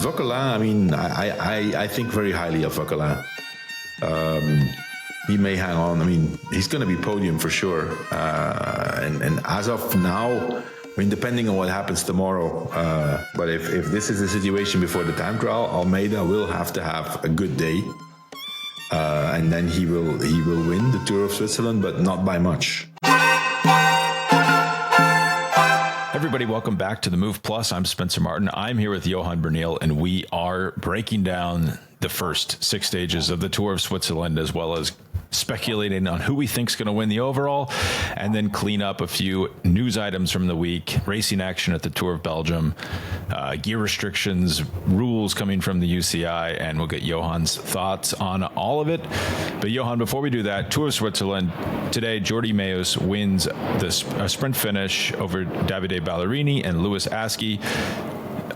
Vauquelin, I mean, I think very highly of Vauquelin. He may hang on. I mean, he's going to be podium for sure. And as of now, I mean, depending on what happens tomorrow, but if this is the situation before the time trial, Almeida will have to have a good day, and then he will win the Tour of Switzerland, but not by much. Everybody, welcome back to the Move Plus. I'm Spencer Martin. I'm here with Johan Bruyneel, and we are breaking down the first 6 stages of the Tour of Switzerland, as well as speculating on who we think is going to win the overall, and then clean up a few news items from the week, racing action at the Tour of Belgium, gear restrictions, rules coming from the UCI, and we'll get Johan's thoughts on all of it. But Johan, before we do that, Tour of Switzerland, today Jordi Meeus wins the sprint finish over Davide Ballerini and Louis Ascii.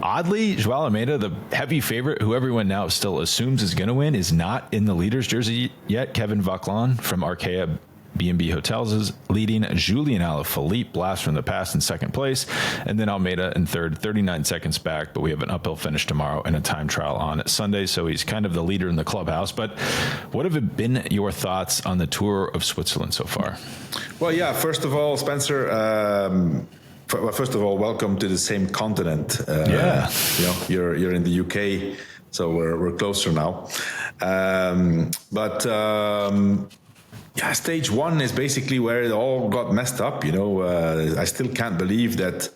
Oddly, Joao Almeida, the heavy favorite, who everyone now still assumes is going to win, is not in the leader's jersey yet. Kevin Vauquelin from Arkea B&B Hotels is leading. Julian Alaphilippe blast from the past in second place. And then Almeida in third, 39 seconds back. But we have an uphill finish tomorrow and a time trial on Sunday. So he's kind of the leader in the clubhouse. But what have been your thoughts on the Tour of Switzerland so far? Well, yeah, first of all, Spencer, first of all, welcome to the same continent. Yeah, you know, you're in the UK, so we're closer now. Yeah, stage one is basically where it all got messed up. You know, I still can't believe that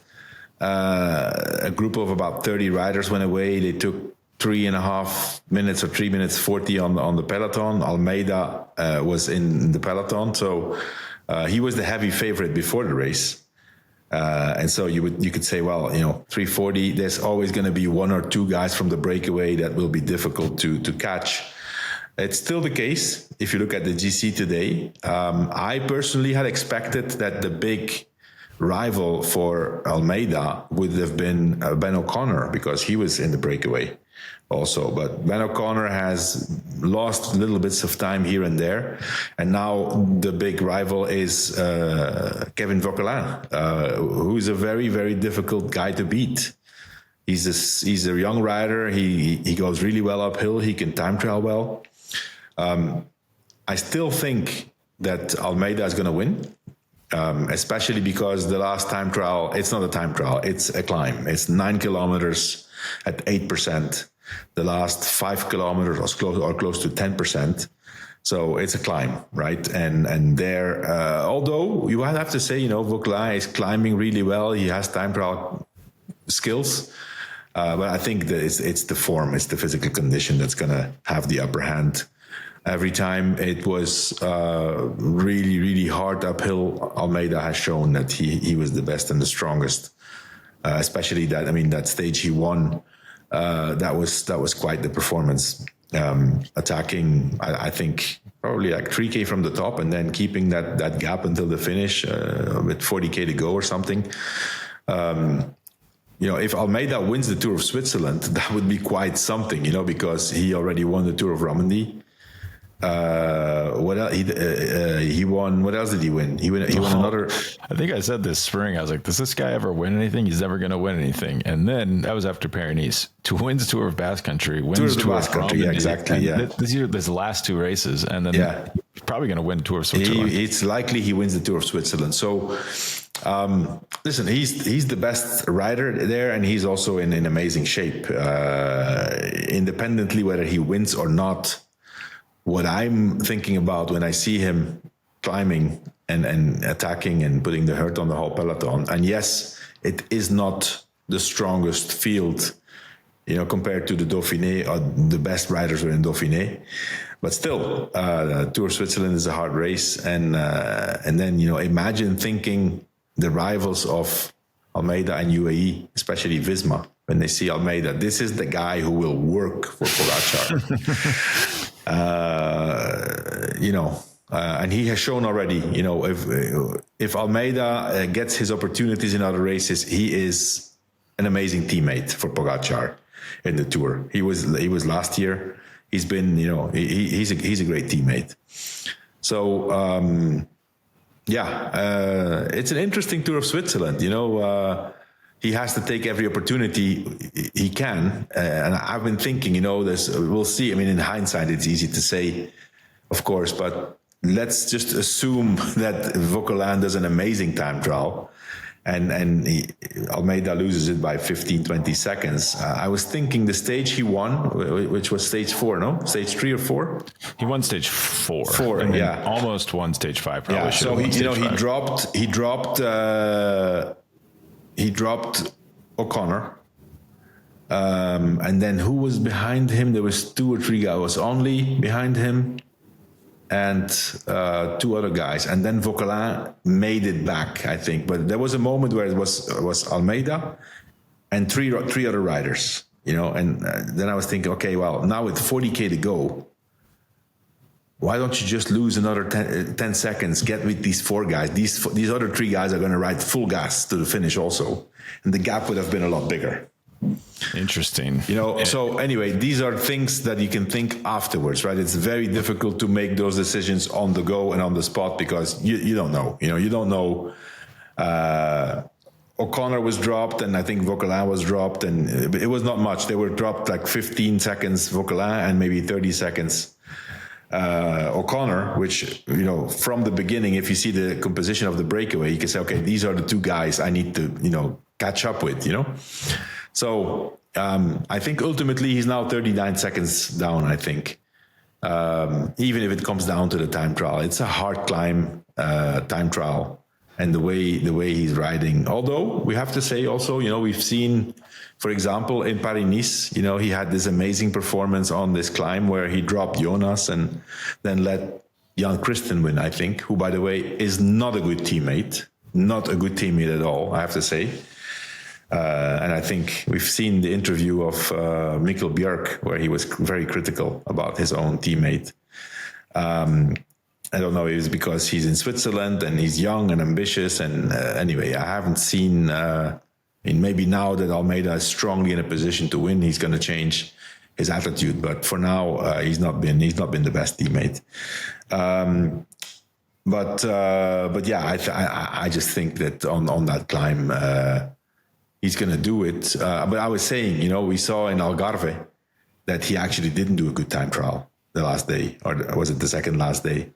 a group of about 30 riders went away. They took 3.5 minutes or 3 minutes 40 on the peloton. Almeida was in the peloton, so he was the heavy favorite before the race. And so you could say, well, you know, 340, there's always going to be one or two guys from the breakaway that will be difficult to catch. It's still the case if you look at the GC today. I personally had expected that the big rival for Almeida would have been Ben O'Connor, because he was in the breakaway also. But Ben O'Connor has lost little bits of time here and there. And now the big rival is Kevin Vauquelin, who's a very, very difficult guy to beat. He's a young rider. He goes really well uphill. He can time trial well. I still think that Almeida is going to win, especially because the last time trial, it's not a time trial, it's a climb. It's 9 kilometers at 8%. The last 5 kilometers are close to 10%. So it's a climb, right? And there, although you have to say, you know, Vauquelin is climbing really well. He has time trial skills. But I think that it's the form, it's the physical condition that's going to have the upper hand. Every time it was really, really hard uphill, Almeida has shown that he was the best and the strongest. Especially that stage he won, that was quite the performance. Attacking, I think, probably like 3K from the top, and then keeping that gap until the finish with 40K to go or something. You know, if Almeida wins the Tour of Switzerland, that would be quite something, you know, because he already won the Tour of Romandy. What else? He won. What else did he win? He won another. I think I said this spring, I was like, does this guy ever win anything? He's never going to win anything. And then that was after Paris-Nice. Wins Tour of Basque Country, wins Tour of Country. Yeah, exactly. Yeah. This last two races, and then he's probably going to win Tour of Switzerland. It's likely he wins the Tour of Switzerland. So, listen, he's the best rider there, and he's also in amazing shape. Independently whether he wins or not, what I'm thinking about when I see him climbing and attacking and putting the hurt on the whole peloton, and yes, it is not the strongest field, you know, compared to the Dauphiné, or the best riders were in Dauphiné, but still, Tour of Switzerland is a hard race, and then, you know, imagine thinking the rivals of Almeida and UAE, especially Visma, when they see Almeida, this is the guy who will work for Pogačar. You know, and he has shown already, you know, if Almeida gets his opportunities in other races, he is an amazing teammate for Pogačar in the Tour. He was last year. He's been, you know, he's a great teammate. So, it's an interesting Tour of Switzerland. You know, he has to take every opportunity he can. And I've been thinking, we'll see. I mean, in hindsight, it's easy to say, of course, but let's just assume that Vauquelin does an amazing time trial and Almeida loses it by 15, 20 seconds. I was thinking the stage he won, which was stage 4, no? Stage 3 or 4? He won stage 4. 4, and yeah. Almost won stage 5. Probably yeah, so he dropped O'Connor. And then who was behind him? There was 2 or 3 guys. It was only behind him and 2 other guys. And then Vauquelin made it back, I think. But there was a moment where it was Almeida and three other riders, And then I was thinking, okay, well, now with 40K to go, why don't you just lose another 10 seconds, get with these 4 guys? These other 3 guys are going to ride full gas to the finish also. And the gap would have been a lot bigger. Interesting. So anyway, these are things that you can think afterwards, right? It's very difficult to make those decisions on the go and on the spot because you don't know. You don't know. O'Connor was dropped, and I think Vauquelin was dropped, and it was not much. They were dropped like 15 seconds Vauquelin and maybe 30 seconds O'Connor, which, from the beginning, if you see the composition of the breakaway, you can say, okay, these are the 2 guys I need to, catch up with, So I think ultimately he's now 39 seconds down, I think. Even if it comes down to the time trial, it's a hard climb time trial. And the way he's riding, although we have to say also, we've seen, for example, in Paris-Nice, he had this amazing performance on this climb where he dropped Jonas and then let Jan Christen win, I think, who, by the way, is not a good teammate at all, I have to say. And I think we've seen the interview of Mikkel Björk where he was very critical about his own teammate. I don't know if it's because he's in Switzerland and he's young and ambitious. And anyway, I haven't seen, maybe now that Almeida is strongly in a position to win, he's going to change his attitude. But for now, he's not been the best teammate. But yeah, I just think that on that climb, he's going to do it. But I was saying, we saw in Algarve that he actually didn't do a good time trial the last day, or was it the second last day?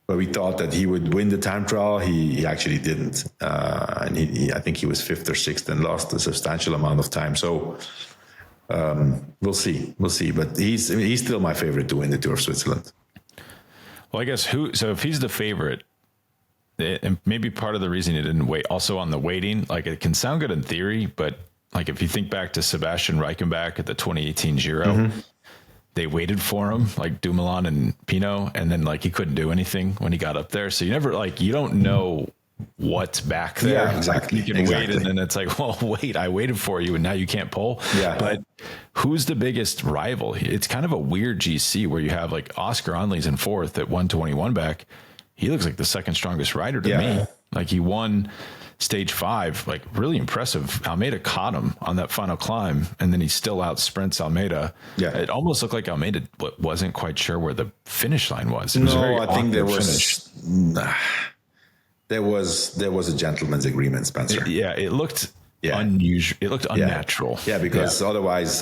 But we thought that he would win the time trial. He actually didn't. And I think he was 5th or 6th and lost a substantial amount of time. So we'll see. But he's still my favorite to win the Tour of Switzerland. Well, I guess so if he's the favorite, and maybe part of the reason he didn't wait also on the waiting, like it can sound good in theory, but like if you think back to Sebastian Reichenbach at the 2018 Giro, they waited for him, like Dumoulin and Pinot, and then like he couldn't do anything when he got up there. So you don't know what's back there. Yeah, exactly. You can wait, and then it's like, well, wait, I waited for you, and now you can't pull. Yeah. But who's the biggest rival? It's kind of a weird GC where you have like Oscar Onley's in 4th at 121 back. He looks like the second strongest rider to me. Like he won stage 5, like really impressive. Almeida caught him on that final climb, and then he still out sprints Almeida. Yeah. It almost looked like Almeida wasn't quite sure where the finish line was. No, I think there was a gentleman's agreement, Spencer. It looked unusual. It looked unnatural. Yeah, because otherwise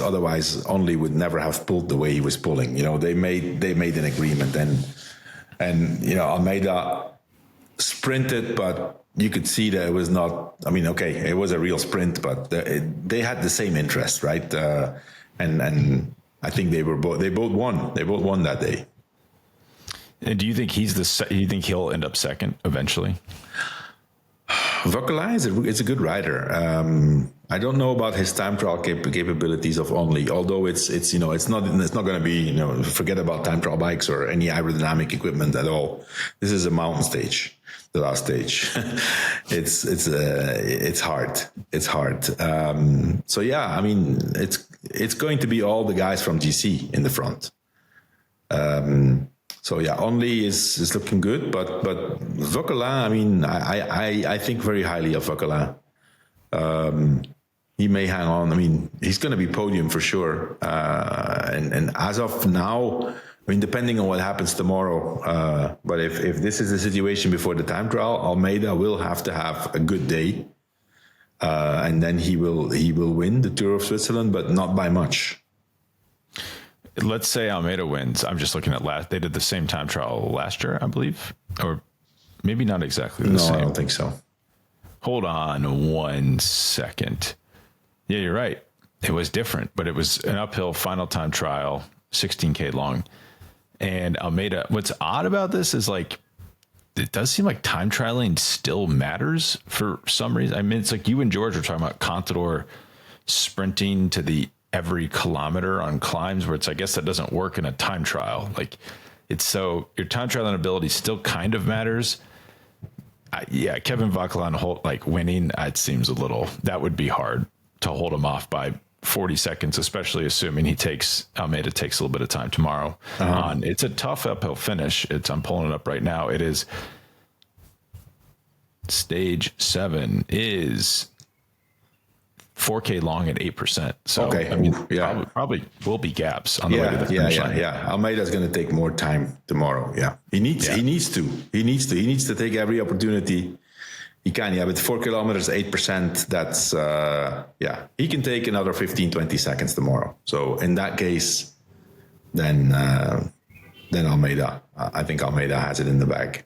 Only would never have pulled the way he was pulling. They made an agreement, and Almeida sprinted, but you could see that it was not. I mean, okay, it was a real sprint, but they had the same interest, right? And I think they both won. They both won that day. And do you think you think he'll end up second eventually? Vauquelin is a good rider. I don't know about his time trial capabilities of Only, although it's not going to be, forget about time trial bikes or any aerodynamic equipment at all. This is a mountain stage, the last stage. It's hard. It's hard. So yeah, I mean, it's going to be all the guys from GC in the front. So yeah, Only is looking good, but Vauquelin, I mean, I think very highly of Vauquelin. He may hang on. I mean, he's going to be podium for sure. And as of now, I mean, depending on what happens tomorrow, but if this is the situation before the time trial, Almeida will have to have a good day. and then he will win the Tour of Switzerland, but not by much. Let's say Almeida wins. I'm just looking at they did the same time trial last year, I believe, or maybe not exactly the same. No, I don't think so. Hold on 1 second. Yeah, you're right. It was different, but it was an uphill final time trial, 16K long. And Almeida, what's odd about this is like, it does seem like time trialing still matters for some reason. I mean, it's like you and George were talking about Contador sprinting to the every kilometer on climbs, where it's, I guess that doesn't work in a time trial. Like, it's so your time trialing ability still kind of matters. Yeah, Kevin Vauquelin like winning, it seems a little, that would be hard to hold him off by 40 seconds, especially assuming Almeida takes a little bit of time tomorrow. It's a tough uphill finish. I'm pulling it up right now. It is stage 7 is 4K long at 8%. So, okay. I mean, probably will be gaps on the way to the finish line. Yeah. Almeida's going to take more time tomorrow. Yeah. He needs to take every opportunity he can. Yeah. With 4 kilometers, 8%, that's, he can take another 15, 20 seconds tomorrow. So in that case, then Almeida, I think Almeida has it in the bag.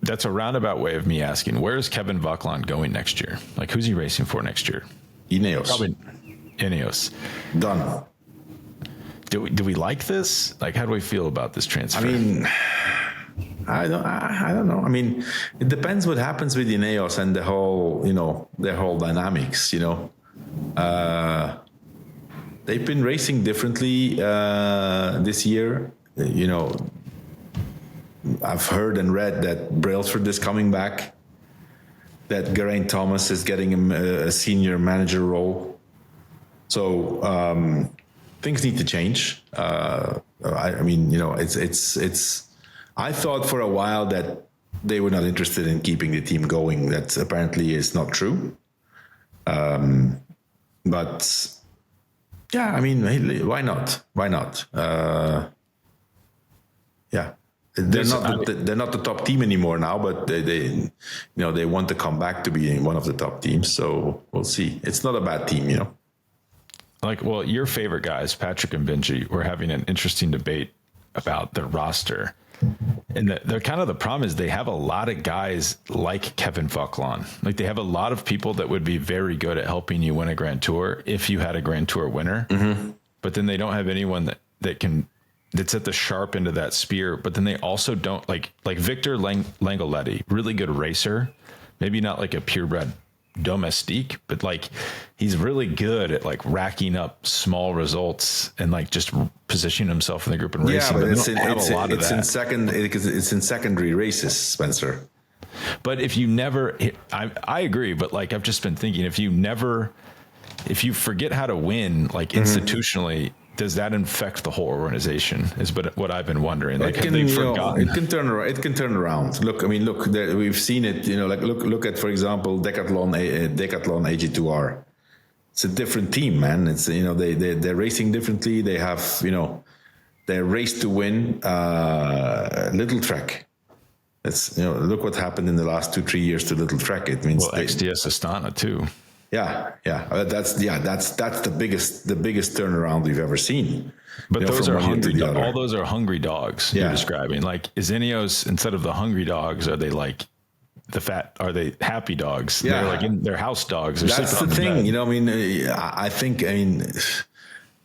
That's a roundabout way of me asking, where is Kevin Vauquelin going next year? Like, who's he racing for next year? Ineos. Probably Ineos. Done. Do we like this? Like, how do we feel about this transfer? I mean, I don't know. I mean, it depends what happens with Ineos and the whole, their whole dynamics, They've been racing differently this year. I've heard and read that Brailsford is coming back, that Geraint Thomas is getting him a senior manager role. So things need to change. It's. I thought for a while that they were not interested in keeping the team going. That apparently is not true. But yeah, I mean, why not? Why not? Yeah. They're not the top team anymore now, but they want to come back to being one of the top teams. So we'll see. It's not a bad team, Like, well, your favorite guys, Patrick and Benji, were having an interesting debate about their roster. And they're kind of, the problem is they have a lot of guys like Kevin Vauquelin. Like, they have a lot of people that would be very good at helping you win a Grand Tour if you had a Grand Tour winner. Mm-hmm. But then they don't have anyone that's at the sharp end of that spear. But then they also don't like Victor Langoletti, really good racer, maybe not like a purebred domestique, but like he's really good at like racking up small results and like just positioning himself in the group and racing. Yeah, but it's in secondary races, Spencer. But if you never, I agree, but like I've just been thinking, if you forget how to win, like institutionally, does that infect the whole organization? Is what I've been wondering. Like, have they forgotten? It can turn around. Look, we've seen it. Look at, for example, Decathlon AG2R. It's a different team, man. It's they're racing differently. They have they're race to win. Little Trek. It's look what happened in the last 2-3 years to Little Trek. It means XDS Astana too. Yeah. That's the biggest turnaround we've ever seen. But those are hungry. All those are hungry dogs you're describing. Like, is Ineos, instead of the hungry dogs, are they like the fat? Are they happy dogs? Yeah, they're house dogs. That's the thing. I think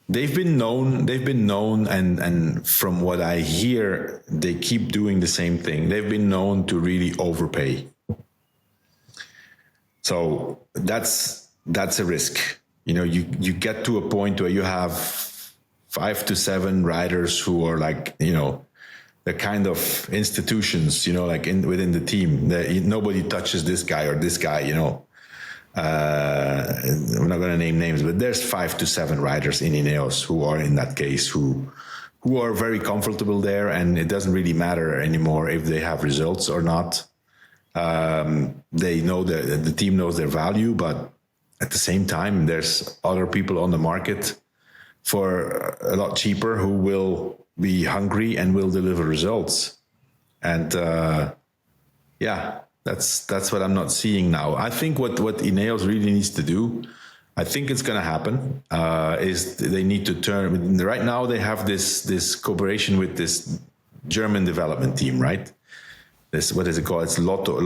they've been known, and from what I hear, they keep doing the same thing. They've been known to really overpay. So that's a risk. You get to a point where you have 5 to 7 riders who are like, the kind of institutions, within the team. Nobody touches this guy or this guy, I'm not going to name names, but there's 5 to 7 riders in Ineos who are in that case, who are very comfortable there. And it doesn't really matter anymore if they have results or not. They know that the team knows their value, but at the same time, there's other people on the market for a lot cheaper who will be hungry and will deliver results. And That's what I'm not seeing now. I think what Ineos really needs to do, I think it's going to happen, is they need to turn. Right now they have this cooperation with this German development team, right? This, what is it called? It's Lotto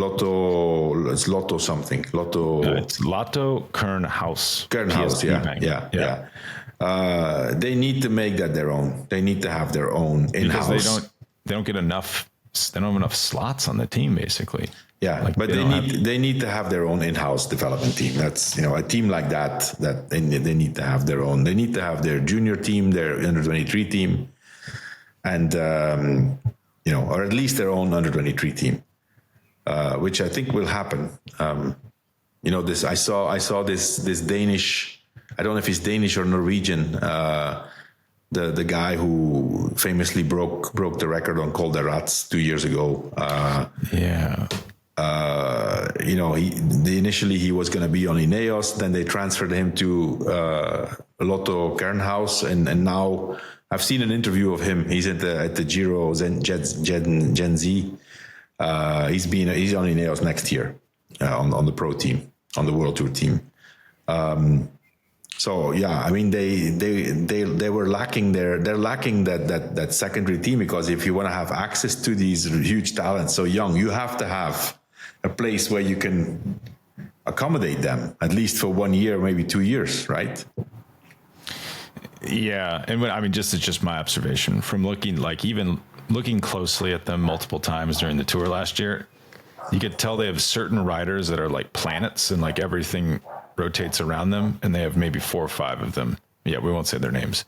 something. It's Lotto Kernhaus. Kernhaus, yeah. They need to make that their own. They need to have their own in-house. Because they don't get enough. They don't have enough slots on the team, basically. Yeah, like, but they need to have their own in-house development team. That's, a team like that they need to have their own. They need to have their junior team, their under 23 team, and or at least their own under 23 team, which I think will happen. This I saw this Danish. I don't know if he's Danish or Norwegian. The guy who famously broke the record on Col de Rats 2 years ago. Initially he was going to be on Ineos, then they transferred him to Lotto Kernhaus, and now I've seen an interview of him. He's at the Giro Gen Z. He's on Ineos next year on the pro team, on the World Tour team. So yeah, I mean they were lacking they're lacking that secondary team, because if you want to have access to these huge talents so young, you have to have a place where you can accommodate them at least for 1 year, maybe 2 years, right? Yeah, and it's just my observation from looking closely at them multiple times during the tour last year. You could tell they have certain riders that are like planets, and like everything rotates around them, and they have maybe 4 or 5 of them. Yeah, we won't say their names.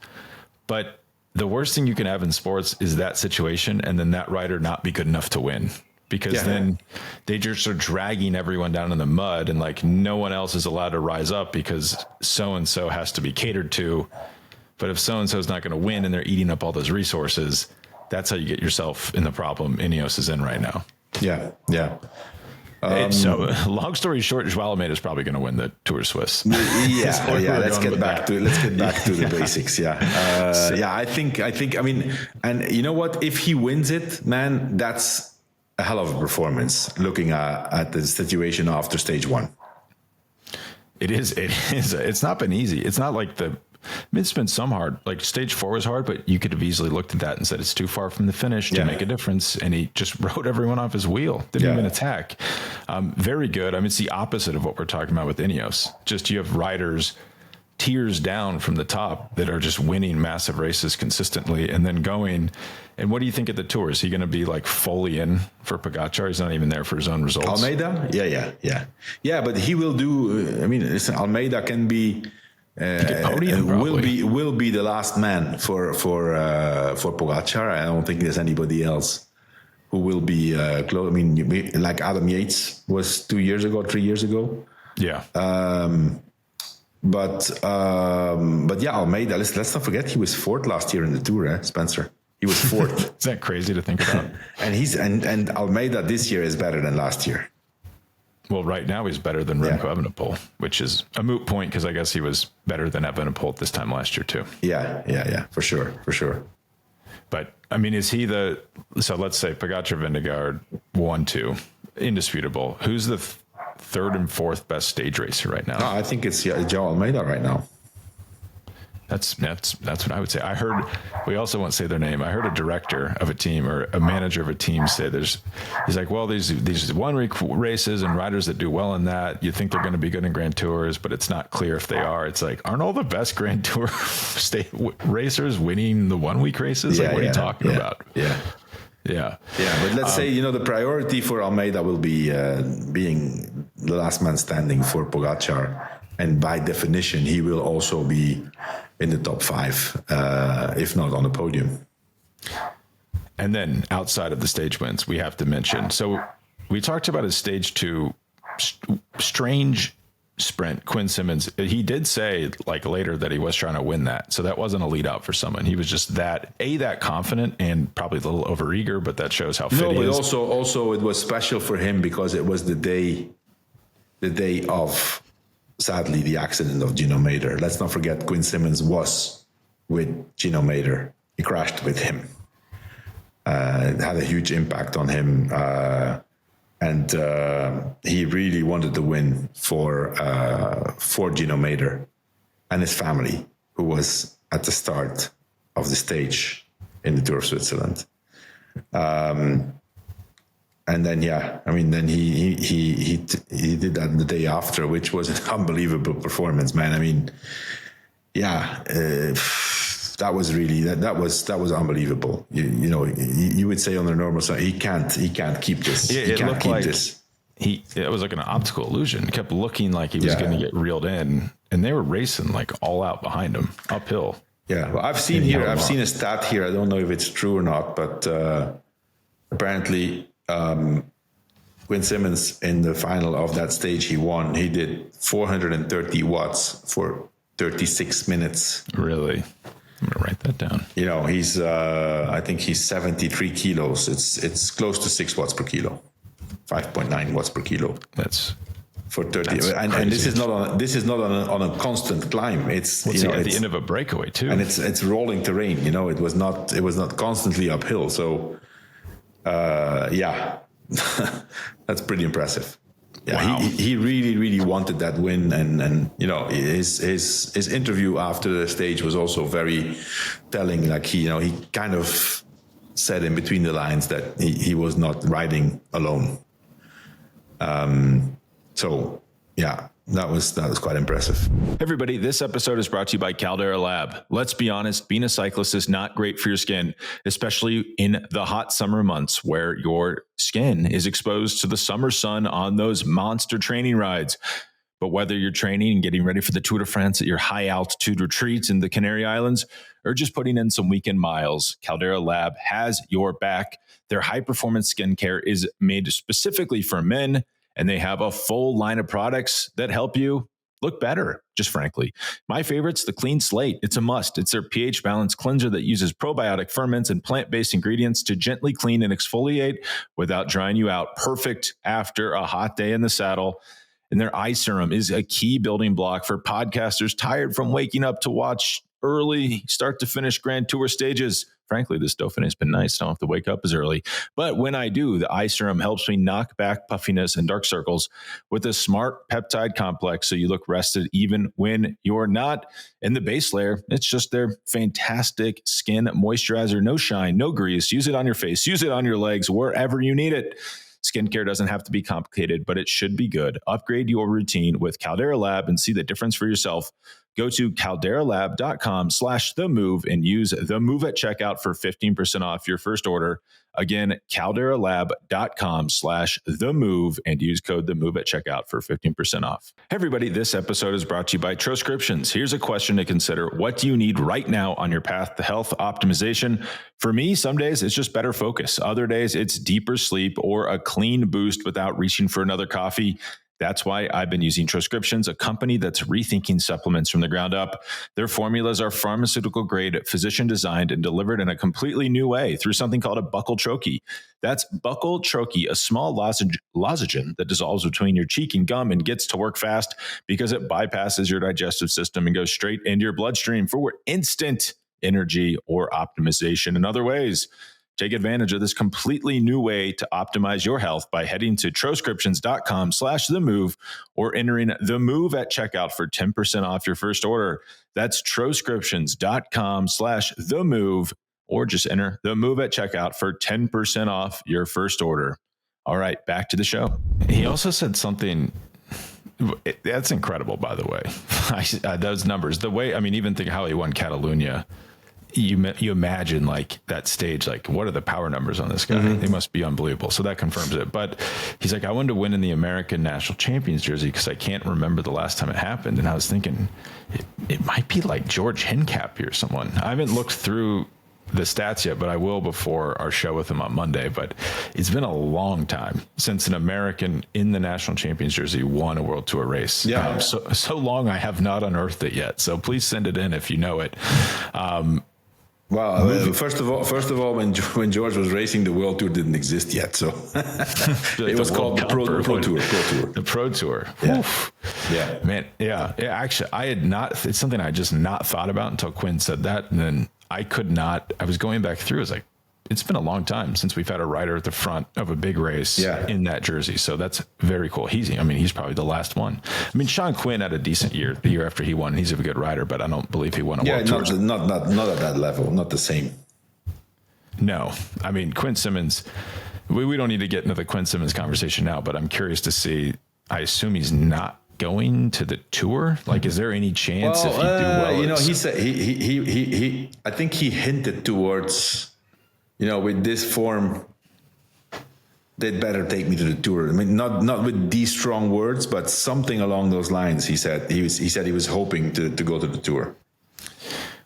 But the worst thing you can have in sports is that situation, and then that rider not be good enough to win. Because then they just are dragging everyone down in the mud, and like no one else is allowed to rise up because so-and-so has to be catered to. But if so-and-so is not going to win and they're eating up all those resources, that's how you get yourself in the problem Ineos is in right now. Yeah. So long story short, Joao Almeida is probably going to win the Tour de Suisse. Let's get back to the basics. I think, and you know what, if he wins it, man, that's a hell of a performance looking at the situation after stage 1. It is. It's not been easy. It's not like it's been some hard, like stage 4 was hard, but you could have easily looked at that and said it's too far from the finish to make a difference. And he just rode everyone off his wheel. Didn't even attack. Very good. It's the opposite of what we're talking about with Ineos. Just you have riders tiers down from the top that are just winning massive races consistently and then going. And what do you think of the Tour? Is he going to be like fully in for Pogačar? He's not even there for his own results. Almeida? Yeah, but he will do. Listen, Almeida can be. Will be the last man for Pogačar. I don't think there's anybody else who will be close. Like Adam Yates was 3 years ago. Yeah. But Almeida. Let's not forget he was 4th last year in the Tour, Spencer. He was 4th. Is that crazy to think about? and Almeida this year is better than last year. Well, right now he's better than Remco Evenepoel, which is a moot point because I guess he was better than Evenepoel at this time last year too. Yeah, for sure. But is he so let's say Pogačar, Vingegaard, 1-2, indisputable. Who's the third and fourth best stage racer right now? No, I think it's Joao Almeida right now. That's what I would say. I heard, we also won't say their name. I heard a director of a team or a manager of a team say he's like, well, these 1 week races and riders that do well in that, you think they're going to be good in Grand Tours, but it's not clear if they are. It's like, aren't all the best Grand Tour racers winning the 1 week races? What are you talking about? Yeah. But let's say, the priority for Almeida will be being the last man standing for Pogačar. And by definition, he will also be in the top 5, if not on the podium. And then outside of the stage wins, we have to mention. So we talked about his stage 2 strange sprint, Quinn Simmons. He did say later that he was trying to win that. So that wasn't a lead out for someone. He was just that confident and probably a little overeager, but that shows how fit he is. Also it was special for him because it was the day of, sadly, the accident of Gino Mader. Let's not forget Quinn Simmons was with Gino Mader. He crashed with him. It had a huge impact on him. And he really wanted to win for João Almeida and his family, who was at the start of the stage in the Tour of Switzerland. And then, then he did that the day after, which was an unbelievable performance, man. I mean, that was really that was unbelievable. You would say on a normal side, he can't keep this. He can't keep this. It was like an optical illusion. It kept looking like he was going to get reeled in, and they were racing like all out behind him uphill. Yeah, well, I've seen a stat here. I don't know if it's true or not, but apparently Quinn Simmons in the final of that stage he won. He did 430 watts for 36 minutes. Really? I'm gonna write that down. He's I think he's 73 kilos. It's close to 6 watts per kilo, 5.9 watts per kilo. That's for 30, and this is not on a constant climb. It's at the end of a breakaway too, and it's rolling terrain. It was not constantly uphill. So that's pretty impressive. Yeah, wow. He really wanted that win, and his interview after the stage was also very telling. Like he kind of said in between the lines that he was not riding alone. So yeah, that was quite impressive. Everybody, this episode is brought to you by Caldera Lab. Let's be honest, being a cyclist is not great for your skin, especially in the hot summer months where your skin is exposed to the summer sun on those monster training rides. But whether you're training and getting ready for the Tour de France at your high altitude retreats in the Canary Islands, or just putting in some weekend miles, Caldera Lab has your back. Their high performance skincare is made specifically for men, and they have a full line of products that help you look better, just frankly. My favorite's the Clean Slate. It's a must. It's their pH balance cleanser that uses probiotic ferments and plant-based ingredients to gently clean and exfoliate without drying you out. Perfect after a hot day in the saddle. And their eye serum is a key building block for podcasters tired from waking up to watch early start to finish Grand Tour stages. Frankly, this Dauphiné has been nice. I don't have to wake up as early. But when I do, the eye serum helps me knock back puffiness and dark circles with a smart peptide complex so you look rested even when you're not. And the base layer, it's just their fantastic skin moisturizer. No shine, no grease. Use it on your face. Use it on your legs, wherever you need it. Skincare doesn't have to be complicated, but it should be good. Upgrade your routine with Caldera Lab and see the difference for yourself. Go to calderalab.com/themove and use the move at checkout for 15% off your first order. Again, calderalab.com/themove and use code the move at checkout for 15% off. Hey everybody, this episode is brought to you by Troscriptions. Here's a question to consider. What do you need right now on your path to health optimization? For me, some days it's just better focus. Other days it's deeper sleep or a clean boost without reaching for another coffee. That's why I've been using Troscriptions, a company that's rethinking supplements from the ground up. Their formulas are pharmaceutical grade, physician designed, and delivered in a completely new way through something called a buccal troche. That's buccal troche, a small lozenge that dissolves between your cheek and gum and gets to work fast because it bypasses your digestive system and goes straight into your bloodstream for instant energy or optimization in other ways. Take advantage of this completely new way to optimize your health by heading to troscriptions.com/themove or entering the move at checkout for 10% off your first order. That's troscriptions.com/themove or just enter the move at checkout for 10% off your first order. All right, back to the show. He also said something that's incredible, by the way. Those numbers, the way, even think how he won Catalunya. You imagine like that stage, like what are the power numbers on this guy? Mm-hmm. They must be unbelievable. So that confirms it. But he's like, I wanted to win in the American national champions jersey because I can't remember the last time it happened. And I was thinking it might be like George Hincapie or someone. I haven't looked through the stats yet, but I will before our show with him on Monday. But it's been a long time since an American in the national champions jersey won a World Tour race. Yeah. So long I have not unearthed it yet. So please send it in if you know it. Well, first of all, when George was racing, the World Tour didn't exist yet, so it was called the Pro Tour. The Pro Tour. Yeah. Oof. Yeah, man. Yeah. Actually, I had not. It's something I just not thought about until Quinn said that, and then I could not. I was going back through. I was like, it's been a long time since we've had a rider at the front of a big race in that jersey. So that's very cool. He's probably the last one. I mean, Sean Quinn had a decent year the year after he won. He's a good rider, but I don't believe he won a World Tour. Not at that level, not the same. No, I mean, Quinn Simmons, we don't need to get into the Quinn Simmons conversation now, but I'm curious to see, I assume he's not going to the Tour. Like, is there any chance if he do well? You know, he said he I think he hinted towards, you know, with this form, they'd better take me to the Tour. I mean, not with these strong words, but something along those lines. He said he was hoping to go to the Tour.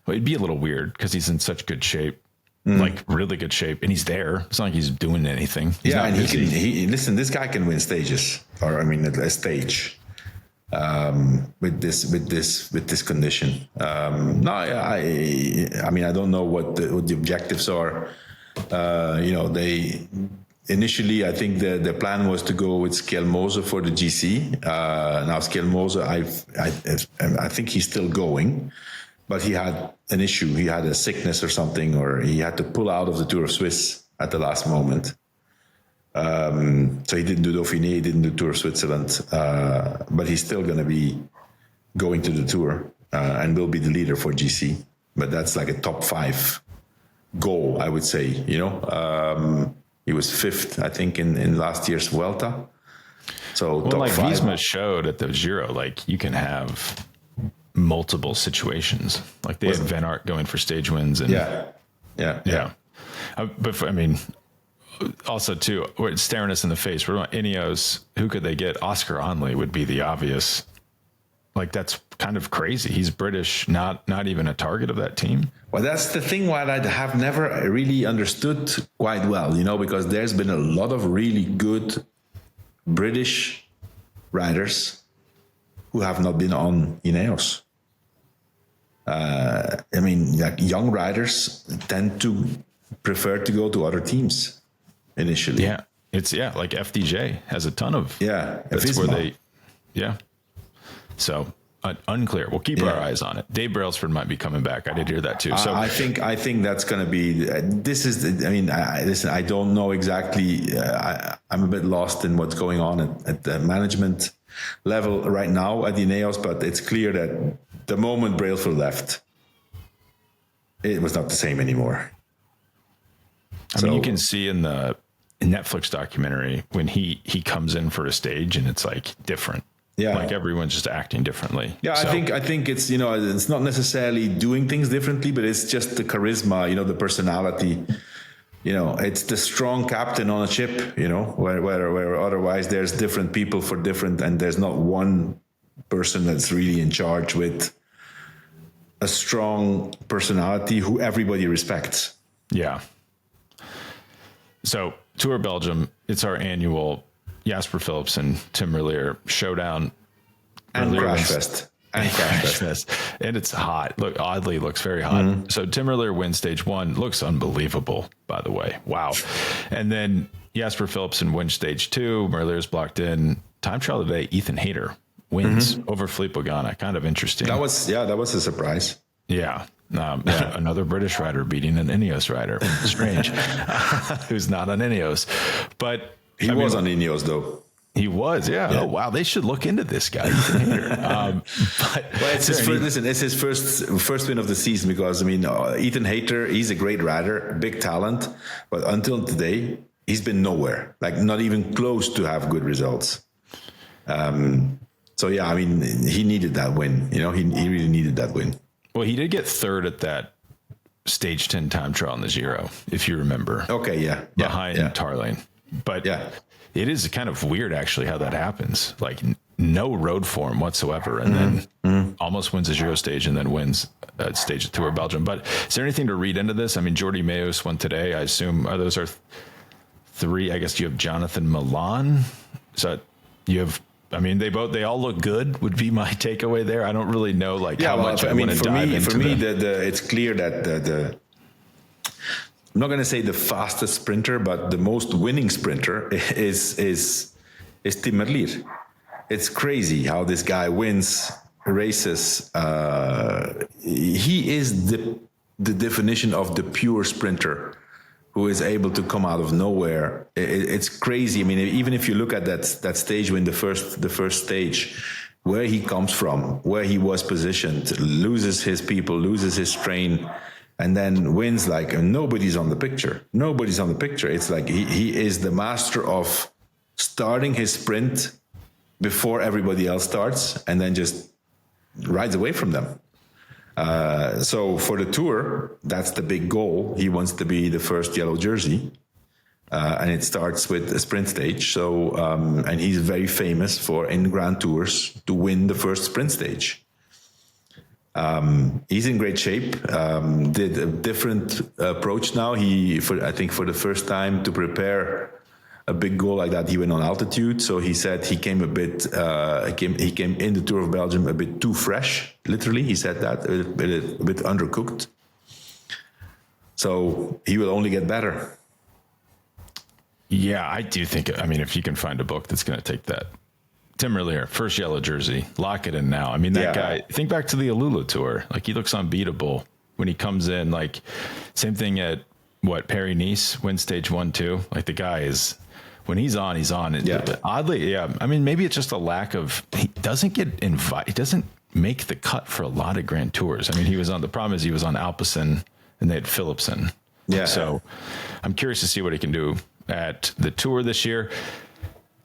Well, it'd be a little weird because he's in such good shape. Like really good shape, and he's there. It's not like he's doing anything. He's and listen. This guy can win stages, or I mean, a stage with this condition. I mean, I don't know what the objectives are. You know, they initially, I think the plan was to go with Skelmose for the GC. Now Skelmose, I think he's still going. But he had an issue. He had a sickness or something, or he had to pull out of the Tour of Swiss at the last moment. So he didn't do Dauphiné, he didn't do Tour of Switzerland. But he's still going to be going to the Tour and will be the leader for GC. But that's like a top 5 goal, I would say. You know, he was 5th, I think, in last year's Vuelta. So well, top like 5. Wiesma showed at the Giro, like you can have multiple situations. Like they had Van Aert going for stage wins, and but I mean, also too, it's staring us in the face. We're on Ineos. Who could they get? Oscar Onley would be the obvious. Like that's kind of crazy. He's British, not even a target of that team. Well, that's the thing. What I have never really understood quite well, you know, because there's been a lot of really good British riders who have not been on Ineos. I mean, like young riders tend to prefer to go to other teams initially. Yeah, it's like FDJ has a ton of that's Visma. Where they So unclear. We'll keep our eyes on it. Dave Brailsford might be coming back. I did hear that too. So I think that's going to be. This is. I mean, listen. I don't know exactly. I'm a bit lost in what's going on at the management level right now at Ineos, but it's clear that the moment Brailsford left, it was not the same anymore. I mean, you can see in the Netflix documentary when he comes in for a stage and it's like different. Yeah. Like everyone's just acting differently. Yeah. So. I think it's, you know, it's not necessarily doing things differently, but it's just the charisma, you know, the personality, you know, it's the strong captain on a ship, you know, where otherwise there's different people for different, and there's not one person that's really in charge with a strong personality who everybody respects. Yeah. So Tour Belgium, it's our annual Jasper Phillips and Tim Merlier showdown. And Crashfest. And it's hot. Look, oddly looks very hot. Mm-hmm. So Tim Merlier wins stage 1. Looks unbelievable, by the way. Wow. And then Jasper Philipsen wins stage 2. Merlier's blocked in. Time trial today, Ethan Hayter wins over Philippe Ogana. Kind of interesting. That was a surprise. Yeah. Another British rider beating an Ineos rider. Strange. Who's not on Ineos. But he was on Ineos, though. He was, yeah. Oh, wow. They should look into this guy. But it's his first, it's his first win of the season because, I mean, Ethan Hayter, he's a great rider, big talent. But until today, he's been nowhere, like not even close to have good results. So, yeah, I mean, he needed that win. You know, he really needed that win. Well, he did get third at that stage 10 time trial in the Giro, if you remember. Okay, yeah. Behind Tarlane. But it is kind of weird, actually, how that happens. Like no road form whatsoever, and then almost wins a Giro stage and then wins a stage at Tour of Belgium. But is there anything to read into this? I mean, Jordi Meeus won today. I assume those are 3. I guess you have Jonathan Milan. So you have. I mean, they all look good. Would be my takeaway there. I don't really know how much. I mean, for me, it's clear that the I'm not going to say the fastest sprinter, but the most winning sprinter is Tim Merlier. It's crazy how this guy wins races. He is the definition of the pure sprinter who is able to come out of nowhere. It's crazy. I mean, even if you look at that stage when the first stage, where he comes from, where he was positioned, loses his people, loses his train, and then wins like nobody's on the picture. Nobody's on the picture. It's like he is the master of starting his sprint before everybody else starts and then just rides away from them. So for the Tour, that's the big goal. He wants to be the first yellow jersey. And it starts with a sprint stage. So, and he's very famous for in Grand Tours to win the first sprint stage. He's in great shape. Did a different approach now. I think for the first time to prepare a big goal like that, he went on altitude. So he said he came a bit. He came in the Tour of Belgium a bit too fresh. Literally, he said that a bit undercooked. So he will only get better. Yeah, I do think. I mean, if you can find a book that's going to take that. Tim Merlier, first yellow jersey, lock it in now. I mean, that guy, think back to the Alula Tour. Like, he looks unbeatable when he comes in. Like, same thing at, Paris-Nice, win stage 1, 2. Like, the guy is, when he's on, he's on. Oddly, yeah. I mean, maybe it's just a lack of, he doesn't get invited. He doesn't make the cut for a lot of Grand Tours. I mean, the problem is he was on Alpecin and they had Philipsen. Yeah. So I'm curious to see what he can do at the Tour this year.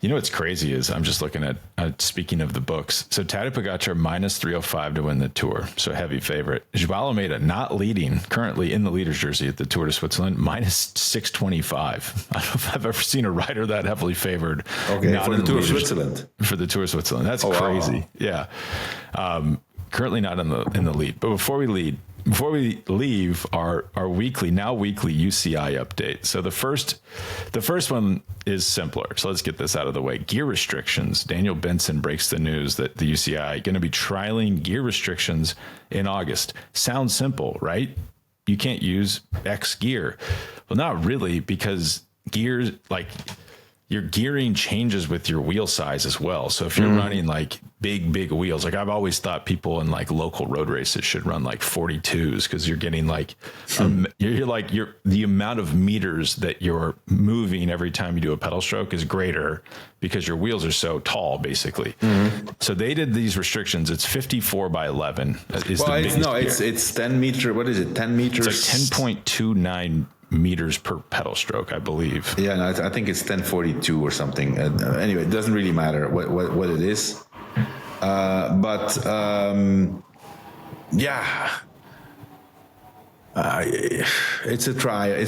You know what's crazy is I'm just looking at speaking of the books. So Tadej Pogačar minus 305 to win the Tour. So heavy favorite. Joao Almeida not leading currently in the leader's jersey at the Tour de Switzerland, minus 625. I don't know if I've ever seen a rider that heavily favored. Okay, for the Tour of Switzerland. For the Tour of Switzerland. That's crazy. Wow. Yeah. Currently not in the lead. But before we leave our weekly UCI update. So the first one is simpler. So let's get this out of the way. Gear restrictions. Daniel Benson breaks the news that the UCI going to be trialing gear restrictions in August. Sounds simple, right? You can't use X gear. Well, not really, because gears, like, your gearing changes with your wheel size as well. So if you're running like big wheels, like I've always thought people in like local road races should run like 42s, because you're getting like, the amount of meters that you're moving every time you do a pedal stroke is greater because your wheels are so tall, basically. So they did these restrictions. It's 54 by 11. It's 10 meter. What is it? 10 meters. It's like 10.29 meters per pedal stroke, I believe. Yeah, no, I think it's 1042 or something. Anyway, it doesn't really matter what it is. It's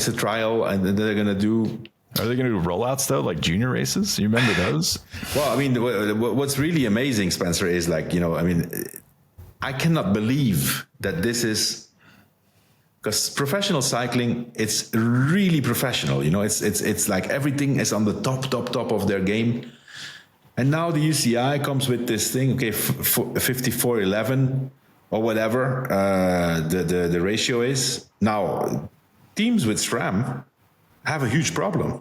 a trial, and they're gonna do. Are they going to do rollouts though, like junior races? You remember those? Well, I mean, what's really amazing, Spencer, is like, I cannot believe that this is. Because professional cycling, it's really professional. It's like everything is on the top of their game. And now the UCI comes with this thing, okay, 54-11 or whatever the ratio is. Now, teams with SRAM have a huge problem,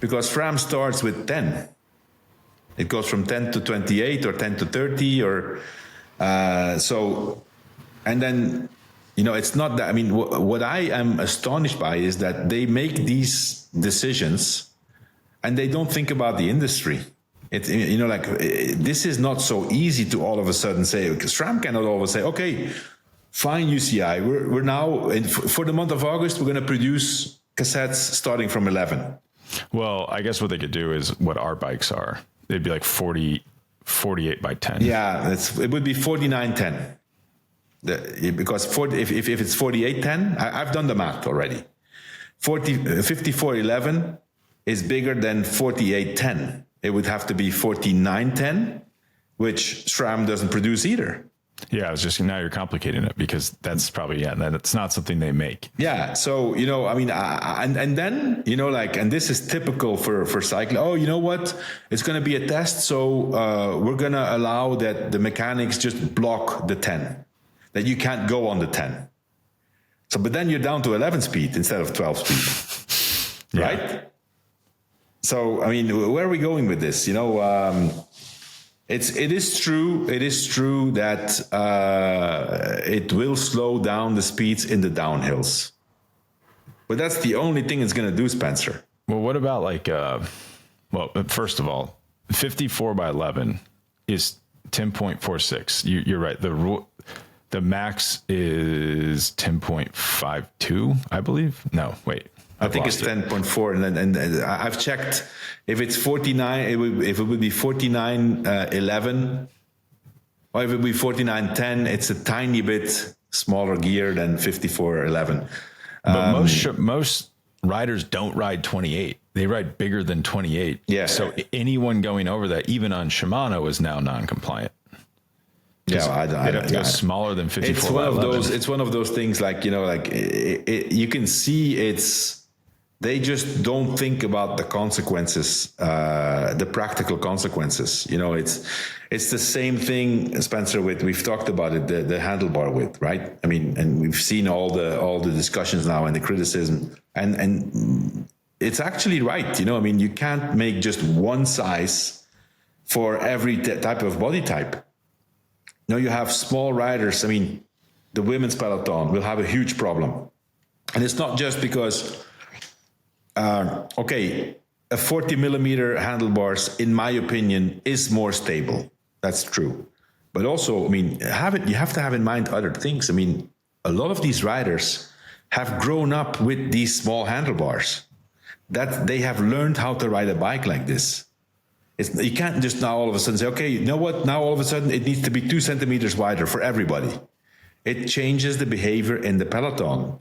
because SRAM starts with 10. It goes from 10 to 28 or 10 to 30 or so, and then. It's not that. I mean, what I am astonished by is that they make these decisions and they don't think about the industry. This is not so easy to all of a sudden say, SRAM cannot always say, okay, fine, UCI, we're now, for the month of August, we're going to produce cassettes starting from 11. Well, I guess what they could do is what our bikes are. They'd be like 48 by 10. Yeah, it would be 49-10. Because if it's 48-10, I've done the math already. 54-11 is bigger than 48-10. It would have to be 49-10, which SRAM doesn't produce either. Yeah, now you're complicating it, because that's probably, that's not something they make. Yeah, so, I mean, and then, and this is typical for cycling. Oh, you know what? It's going to be a test, so we're going to allow that the mechanics just block the 10. That you can't go on the 10. So, but then you're down to 11 speed instead of 12 speed, right? So, I mean, where are we going with this? It is true that it will slow down the speeds in the downhills. But that's the only thing it's going to do, Spencer. Well, what about like, well, first of all, 54 by 11 is 10.46. You're right. The max is 10.52, I believe. No, wait. I think it's 10.4, and I've checked. If it's 49, if it would be 49.11, or if it would be 49.10, it's a tiny bit smaller gear than 54.11. But most riders don't ride 28. They ride bigger than 28. Yeah. So anyone going over that, even on Shimano, is now non-compliant. Yeah, I'd have to go smaller than 54. It's one of those. It's one of those things. Like, you know, like you can see they just don't think about the consequences, the practical consequences. You know, it's the same thing, Spencer, we've talked about it, the handlebar width, right? I mean, and we've seen all the discussions now and the criticism, and it's actually right. You know, I mean, you can't make just one size for every type of body type. You know, you have small riders. I mean, the women's peloton will have a huge problem, and it's not just because. A 40 millimeter handlebars, in my opinion, is more stable. That's true. But also, I mean, you have to have in mind other things. I mean, a lot of these riders have grown up with these small handlebars, that they have learned how to ride a bike like this. You can't just now all of a sudden say, okay, you know what? Now all of a sudden it needs to be 2 centimeters wider for everybody. It changes the behavior in the peloton.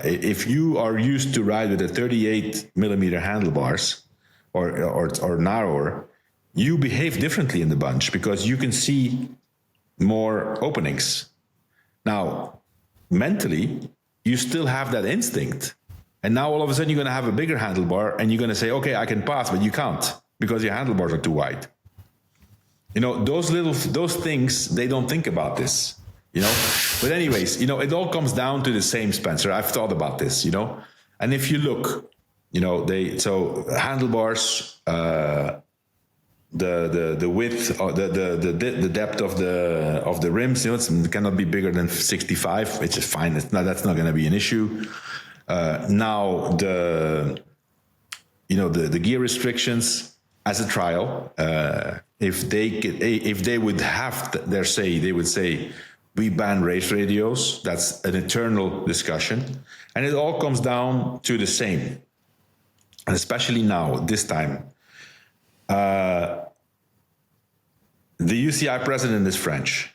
If you are used to ride with a 38 millimeter handlebars or narrower, you behave differently in the bunch because you can see more openings. Now, mentally, you still have that instinct. And now all of a sudden you're going to have a bigger handlebar and you're going to say, okay, I can pass, but you can't because your handlebars are too wide. You know, those things, they don't think about this. You know, but anyways, you know, it all comes down to the same, Spencer. I've thought about this, you know, and if you look, you know, handlebars, the width, or the depth of the rims, you know, it cannot be bigger than 65, which is fine. That's not going to be an issue. Now the gear restrictions as a trial, if they would have their say, they would say, we ban race radios. That's an eternal discussion. And it all comes down to the same. And especially now, this time, the UCI president is French.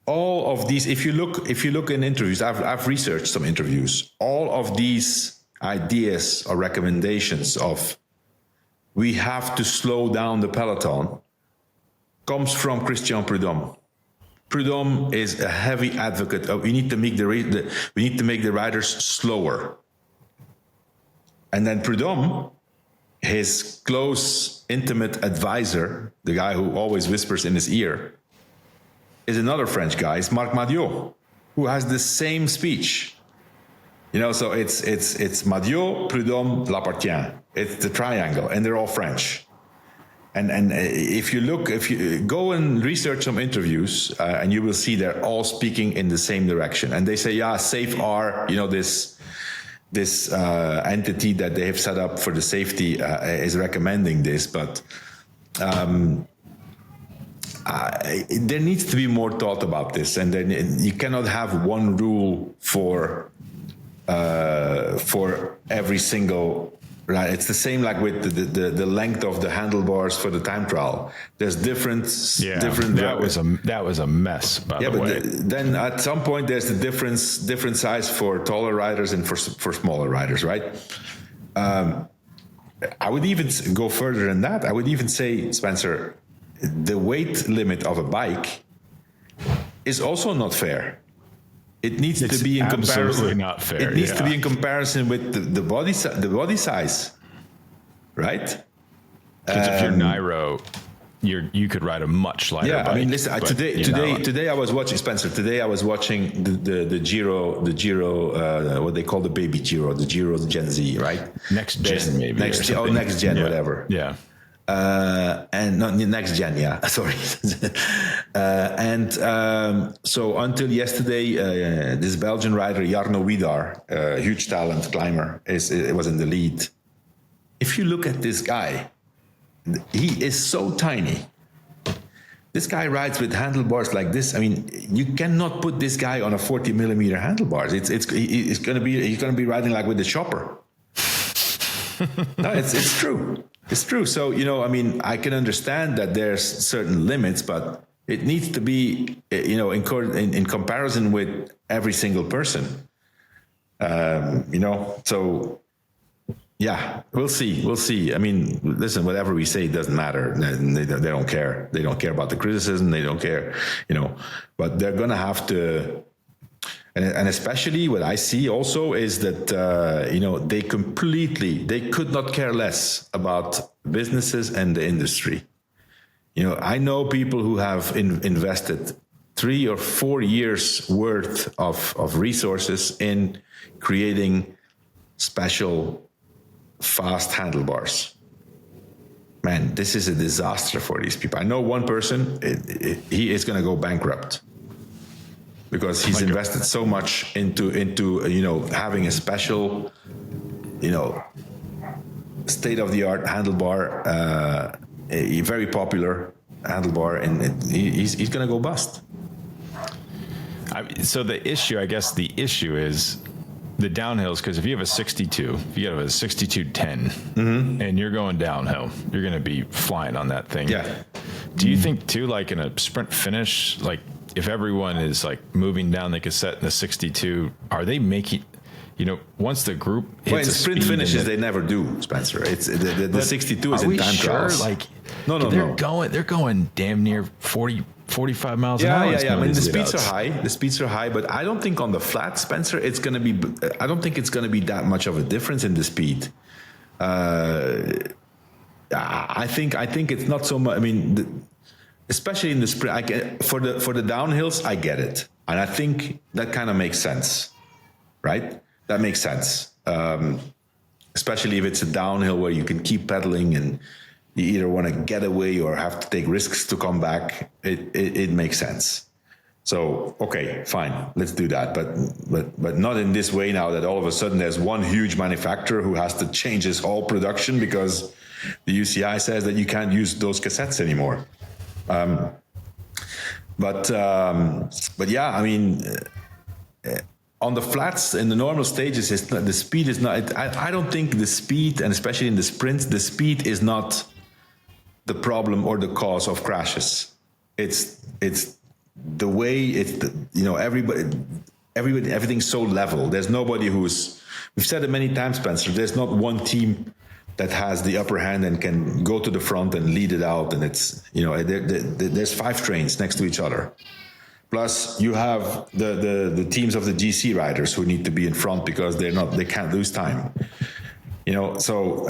All of these, if you look in interviews, I've researched some interviews, all of these ideas or recommendations of we have to slow down the peloton comes from Christian Prudhomme. Prudhomme is a heavy advocate of we need to make the riders slower. And then Prudhomme, his close, intimate advisor, the guy who always whispers in his ear, is another French guy. It's Marc Madiot, who has the same speech. You know, so it's Madiot, Prudhomme, Lapartien. It's the triangle, and they're all French. And if you go and research some interviews, and you will see they're all speaking in the same direction. And they say, yeah, Safe R, you know, this entity that they have set up for the safety is recommending this, but there needs to be more thought about this. And then you cannot have one rule for every single. Right, it's the same like with the length of the handlebars for the time trial. There's different. That was a mess. By the way. Then at some point there's the different size for taller riders and for smaller riders, right? I would even go further than that. I would even say, Spencer, the weight limit of a bike is also not fair. It needs to be in comparison. Absolutely not fair. It needs to be in comparison with the body size, right? Because if you're Nairo, you could ride a much lighter bike. I mean, listen. Today I was watching, Spencer. Today I was watching the Giro, what they call the baby Giro, the Giro Gen Z, right? Next gen, maybe. Next gen, yeah. whatever. Yeah. and not next gen, yeah, sorry. So until yesterday, this Belgian rider, Jarno Widar, huge talent climber, it was in the lead. If you look at this guy, he is so tiny. This guy rides with handlebars like this. I mean, you cannot put this guy on a 40 millimeter handlebars. He's gonna be riding like with the chopper. No, it's true. It's true. So, I mean, I can understand that there's certain limits, but it needs to be, in comparison with every single person. So yeah, we'll see. I mean, listen, whatever we say, it doesn't matter. They don't care. They don't care about the criticism. They don't care, but they're going to have to. And especially what I see also is that, they could not care less about businesses and the industry. I know people who have invested 3 or 4 years worth of resources in creating special fast handlebars. Man, this is a disaster for these people. I know one person, he is going to go bankrupt because he's invested so much into having a special, state-of-the-art handlebar, a very popular handlebar, and he's going to go bust. So the issue is the downhills, because if you have a 62, if you have a 62.10 and you're going downhill, you're going to be flying on that thing. Yeah. Do you think too, like in a sprint finish, like if everyone is like moving down the cassette in the 62, are they making, once the group hits in sprint finishes, they never do, Spencer. It's the 62 is in time trials. Like, no. They're going damn near 45 miles an hour. Yeah. I mean, the speeds are high, but I don't think on the flat, Spencer, I don't think it's going to be that much of a difference in the speed. I think it's not so much. I mean, especially in the sprint, for the downhills, I get it. And I think that kind of makes sense, right? That makes sense. Especially if it's a downhill where you can keep pedaling and you either want to get away or have to take risks to come back. It makes sense. So, okay, fine, let's do that. But not in this way now that all of a sudden there's one huge manufacturer who has to change his whole production because the UCI says that you can't use those cassettes anymore. But yeah, I mean, on the flats in the normal stages, the speed is not. I don't think the speed, and especially in the sprints, the speed is not the problem or the cause of crashes. It's the way everything's so level. There's nobody we've said it many times, Spencer. There's not one team that has the upper hand and can go to the front and lead it out. And it's, there's 5 trains next to each other. Plus you have the teams of the GC riders who need to be in front because they can't lose time. So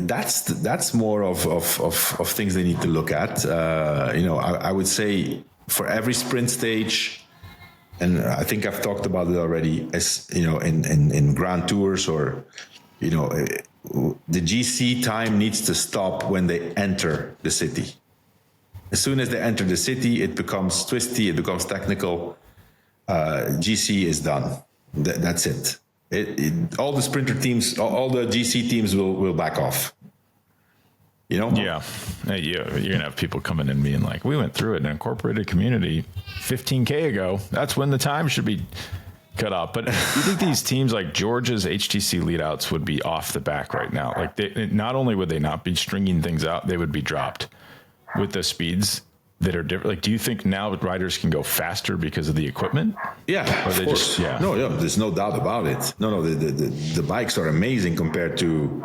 that's more of things they need to look at. I would say for every sprint stage, and I think I've talked about it already, as in Grand Tours or the GC time needs to stop when they enter the city. As soon as they enter the city, it becomes twisty, it becomes technical. GC is done. That's it. All the sprinter teams, all the GC teams will back off. Yeah. You're going to have people coming in being like, we went through it in an incorporated community 15K ago. That's when the time should be cut off. But do you think these teams like Georgia's HTC leadouts would be off the back right now? Like, not only would they not be stringing things out, they would be dropped with the speeds that are different. Like, do you think now riders can go faster because of the equipment? Yeah, of course. No, there's no doubt about it. No, the bikes are amazing compared to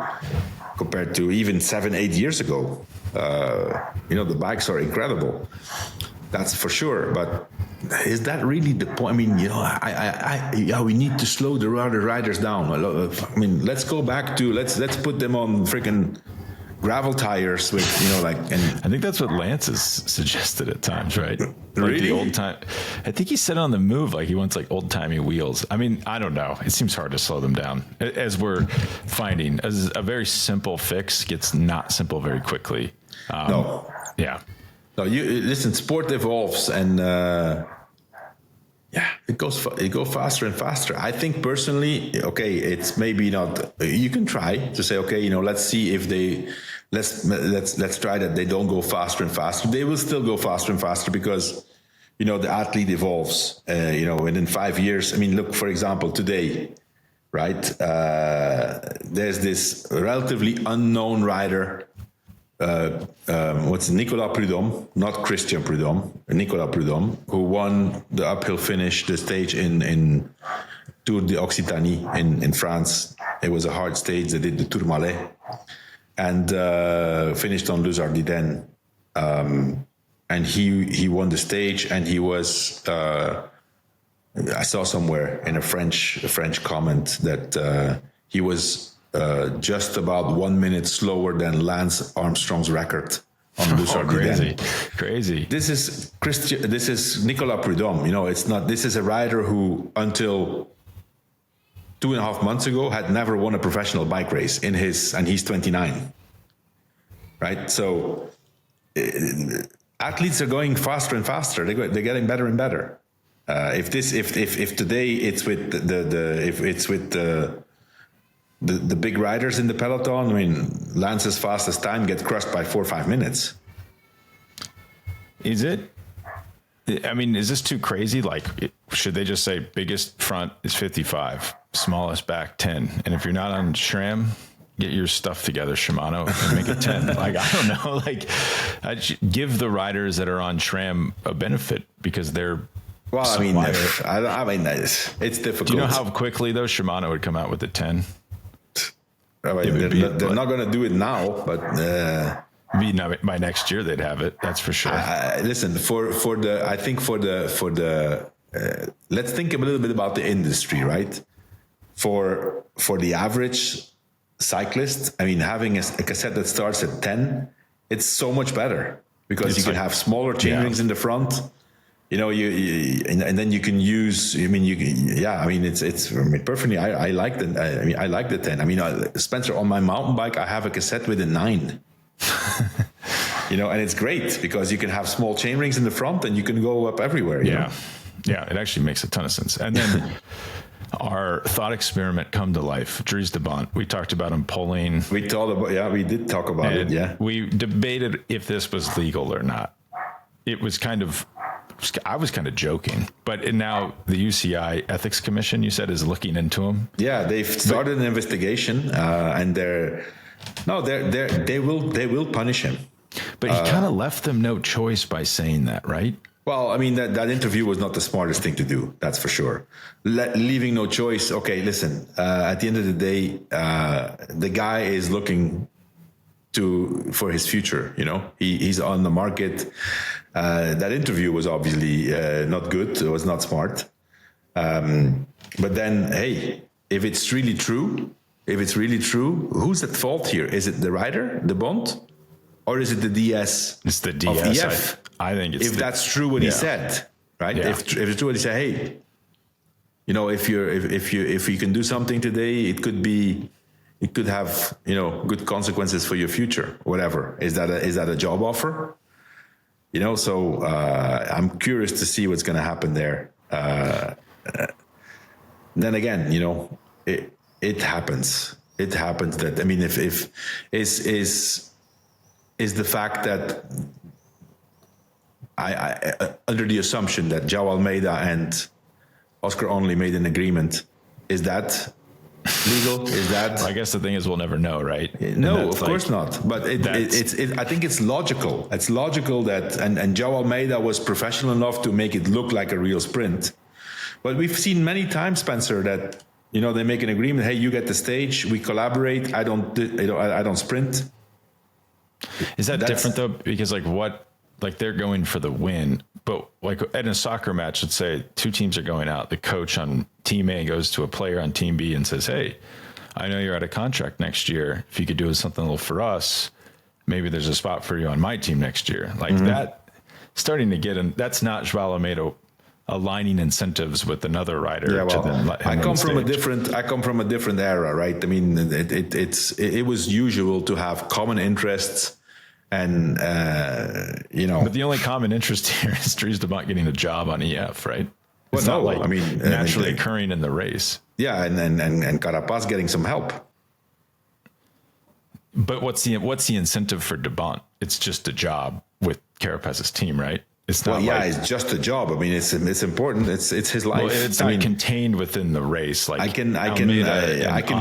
even 7-8 years ago. The bikes are incredible. That's for sure. But is that really the point? I mean, we need to slow the riders down. I mean, let's go back to let's put them on freaking gravel tires with, and I think that's what Lance has suggested at times, right? Really? The old time. I think he said on the move, like he wants like old timey wheels. I mean, I don't know. It seems hard to slow them down, as we're finding. As a very simple fix gets not simple very quickly. No. Yeah. No, you listen, sport evolves, and it goes faster and faster. I think personally, okay, it's maybe not. You can try to say, okay, let's see if let's try that they don't go faster and faster. They will still go faster and faster because the athlete evolves. And in 5 years, I mean, look, for example, today, right? There's this relatively unknown rider. What's Nicolas Prudhomme, not Christian Prudhomme, Nicolas Prudhomme, who won the uphill finish, the stage in Tour de Occitanie in France. It was a hard stage. They did the Tourmalet and finished on Les Ardennes. And he won the stage, and he was. I saw somewhere in a French comment that he was. Just about 1 minute slower than Lance Armstrong's record on Les Ardennes. Crazy. This is Nicolas Prudhomme. It's not. This is a rider who, until 2.5 months ago, had never won a professional bike race and he's 29. Right. So athletes are going faster and faster. They're getting better and better. If today it's with the big riders in the peloton, I mean, Lance's fastest time gets crushed by 4 or 5 minutes. Is it? I mean, is this too crazy? Like, should they just say biggest front is 55, smallest back 10? And if you're not on SRAM, get your stuff together, Shimano, and make it 10. Like, I don't know. Like, give the riders that are on SRAM a benefit because they're. Well, I mean, it's difficult. Do you know how quickly, though, Shimano would come out with the 10? I mean, they're not going to do it now, but by next year they'd have it. That's for sure. Listen, let's think a little bit about the industry, right? For the average cyclist, I mean, having a cassette that starts at 10, it's so much better because you can have smaller chain rings in the front. And then you can use. I mean, it's. I mean, personally, I like the. I like the 10. I mean, Spencer, on my mountain bike, I have a cassette with a 9. And it's great because you can have small chain rings in the front and you can go up everywhere. Yeah, it actually makes a ton of sense. And then our thought experiment come to life. Dries De Bondt. We talked about him pulling. We did talk about it. Yeah, we debated if this was legal or not. It was I was kind of joking, but now the UCI Ethics Commission, you said, is looking into him. Yeah, they've started an investigation, and they will punish him. But he kind of left them no choice by saying that, right? Well, I mean, that interview was not the smartest thing to do. That's for sure. Leaving no choice. Okay, listen. At the end of the day, the guy is looking for his future. He's on the market. That interview was obviously not good. It was not smart. But then, hey, if it's really true, who's at fault here? Is it the rider, De Bondt, or is it the DS? It's the DS. Of EF? I think it's. If that's true, what he said, right? Yeah. If it's true, what he said, hey, if you can do something today, it could have good consequences for your future. Whatever. Is that a job offer? So I'm curious to see what's going to happen there. Then again, it happens. It happens that, I mean, if is the fact that I under the assumption that Joao Almeida and Oscar Only made an agreement, is that legal? Is that? I guess the thing is, we'll never know, right? No, of course not. But I think it's logical. It's logical that, and Joao Almeida was professional enough to make it look like a real sprint. But we've seen many times, Spencer, that they make an agreement. Hey, you get the stage. We collaborate. I don't sprint. Is that different though? Because they're going for the win, but like in a soccer match, let's say two teams are going out. The coach on team A goes to a player on team B and says, "Hey, I know you're out of contract next year. If you could do something a little for us, maybe there's a spot for you on my team next year." Like that, starting to get in. That's not Joao Almeida aligning incentives with another rider. Yeah, well, I come from a different era, right? I mean, it was usual to have common interests And, But the only common interest here is Dries De Bondt getting a job on EF, right? It's well, not naturally occurring in the race. Yeah, and Carapaz getting some help. But what's the incentive for De Bondt? It's just a job with Carapaz's team, right? It's not. Well, yeah, it's just a job. I mean, it's important. It's his life. Well, it's not contained within the race. Like I can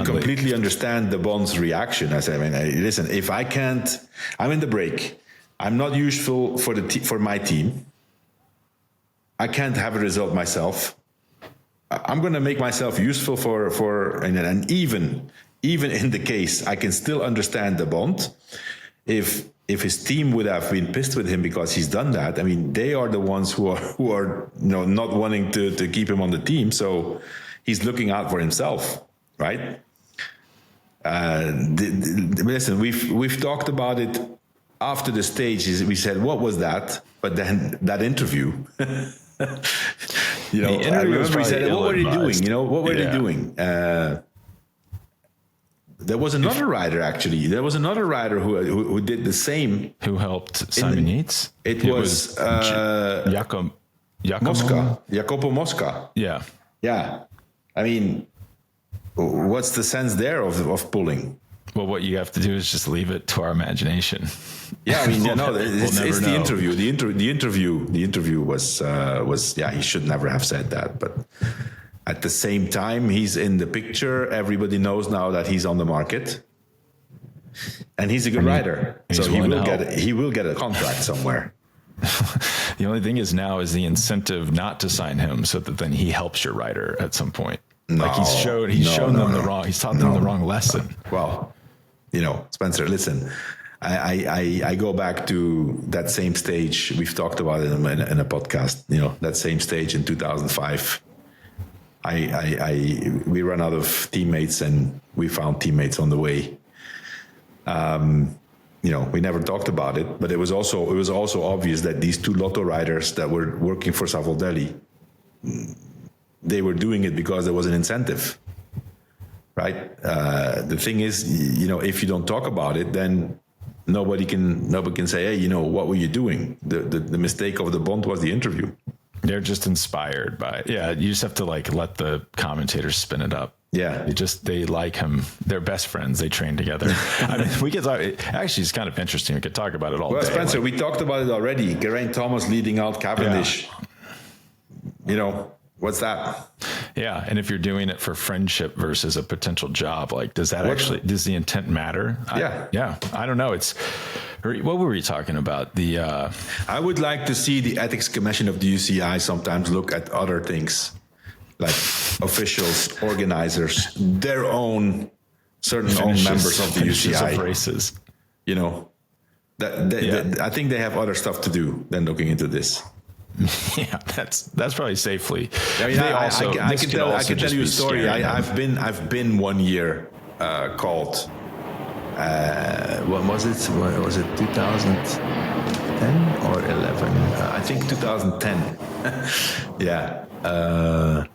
completely understand De Bondt's reaction. I say, listen, if I can't, I'm in the break. I'm not useful for my team. I can't have a result myself. I'm going to make myself useful and even in the case, I can still understand De Bondt if his team would have been pissed with him because he's done that. I mean, they are the ones who are not wanting to keep him on the team. So he's looking out for himself, right? Listen, we've talked about it after the stage. We said, what was that? But then that interview, I remember he said, what were they doing? What were they doing? There was another rider, actually. There was another rider who did the same. Who helped Simon Yates? It was Jacopo Mosca. Yeah. Yeah. I mean, what's the sense there of pulling? Well, what you have to do is just leave it to our imagination. Yeah, I mean, it's the interview. The interview was he should never have said that, but at the same time, he's in the picture. Everybody knows now that he's on the market, and he's a good rider. So he will get a contract somewhere. The only thing is now is the incentive not to sign him, so that then he helps your rider at some point. He's shown them the wrong. He's taught them the wrong lesson. Well, Spencer, listen. I go back to that same stage. We've talked about it in a podcast. That same stage in 2005. We ran out of teammates and we found teammates on the way. We never talked about it, but it was also obvious that these two Lotto riders that were working for Savoldelli, they were doing it because there was an incentive, right? The thing is, if you don't talk about it, then nobody can say, hey, what were you doing? The mistake of De Bondt was the interview. They're just inspired by it. Yeah, you just have to let the commentators spin it up. Yeah. They like him. They're best friends. They train together. I mean, we could talk. Actually, it's kind of interesting. We could talk about it all day. Well, Spencer, we talked about it already. Geraint Thomas leading out Cavendish. Yeah. What's that? Yeah. And if you're doing it for friendship versus a potential job, does the intent matter? Yeah. I don't know. What were we talking about? I would like to see the ethics commission of the UCI sometimes look at other things, like officials, organizers, their own members of the UCI of races. I think they have other stuff to do than looking into this. Yeah, that's probably safely. I mean, I can tell you a story. I've been 1 year called. What was it? Was it 2010 or 11? I think 2010. Yeah,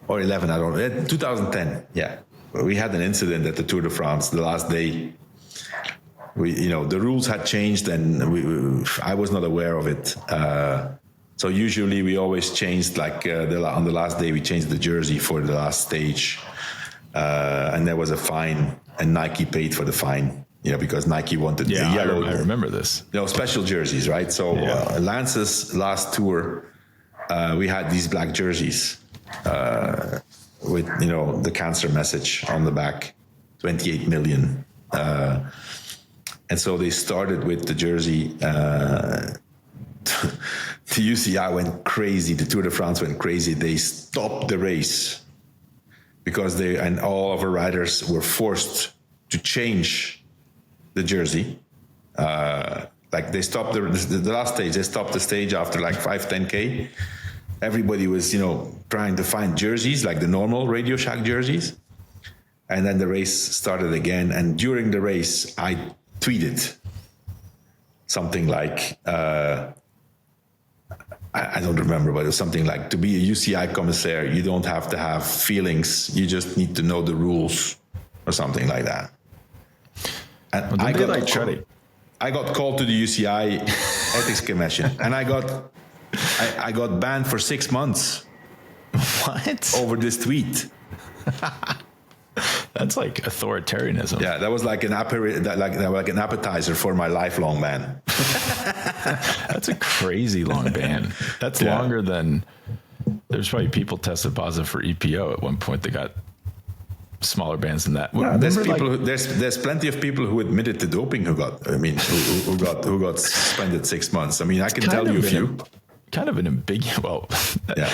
or 11. I don't know. 2010. Yeah, we had an incident at the Tour de France the last day. The rules had changed, and I was not aware of it. So usually we always changed, on the last day we changed the jersey for the last stage, and there was a fine, and Nike paid for the fine. Because Nike wanted the yellow. I remember this. Special jerseys, right? So Lance's last tour, we had these black jerseys with the cancer message on the back, 28 million, and so they started with the jersey. The UCI went crazy. The Tour de France went crazy. They stopped the race because all of our riders were forced to change the jersey. They stopped the last stage. They stopped the stage after 5-10K. Everybody was, trying to find jerseys, like the normal Radio Shack jerseys. And then the race started again. And during the race, I tweeted something like, I don't remember, but it was something like, to be a UCI commissaire, you don't have to have feelings. You just need to know the rules, or something like that. And I got called to the UCI ethics commission, and I got banned for 6 months. What? Over this tweet? That's like authoritarianism. Yeah, that was like an appetizer for my lifelong ban. That's a crazy long ban. That's longer than. There's probably people tested positive for EPO at one point. They got smaller bans than that. Yeah, there's plenty of people who admitted to doping who got suspended 6 months. I mean, I can tell you a few. Kind of an ambiguous. Well,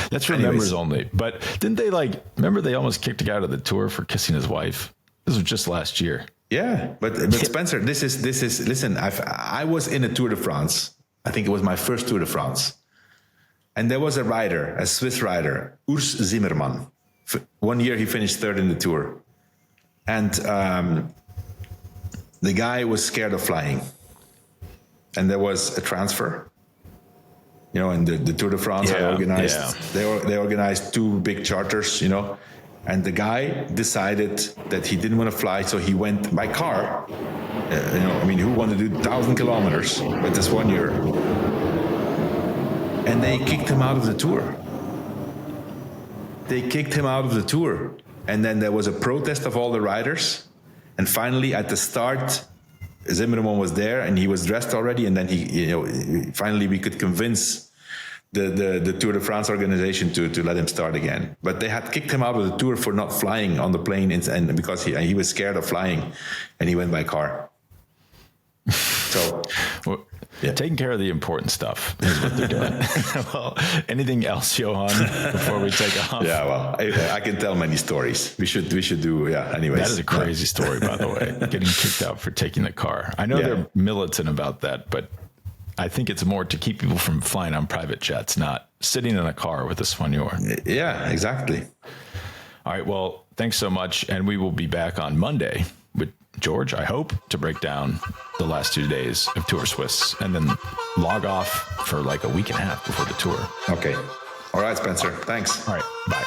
that's for members only. But didn't they remember they almost kicked a guy out of the Tour for kissing his wife? This was just last year. Yeah, but Spencer, this is. Listen, I was in a Tour de France. I think it was my first Tour de France, and there was a Swiss rider, Urs Zimmermann. 1 year he finished third in the Tour, and the guy was scared of flying, and there was a transfer. And the Tour de France they organized 2 big charters, and the guy decided that he didn't want to fly, so he went by car. Who wanted to do 1,000 kilometers with this 1 year? And they kicked him out of the Tour. And then there was a protest of all the riders. And finally, at the start, Zimmermann was there and he was dressed already. And then finally we could convince the Tour de France organization to let him start again. But they had kicked him out of the Tour for not flying on the plane, and because he was scared of flying, and he went by car. So, taking care of the important stuff is what they're doing. Well, anything else, Johan, before we take off? Yeah, well, I can tell many stories. We should do. Yeah. Anyways, that is a crazy story, by the way. Getting kicked out for taking the car. I know they're militant about that, but I think it's more to keep people from flying on private jets, not sitting in a car with a soigneur. Yeah, exactly. All right. Well, thanks so much. And we will be back on Monday with George, I hope, to break down the last 2 days of Tour Suisse and then log off for like a week and a half before the tour. Okay. All right, Spencer. Thanks. All right. Bye.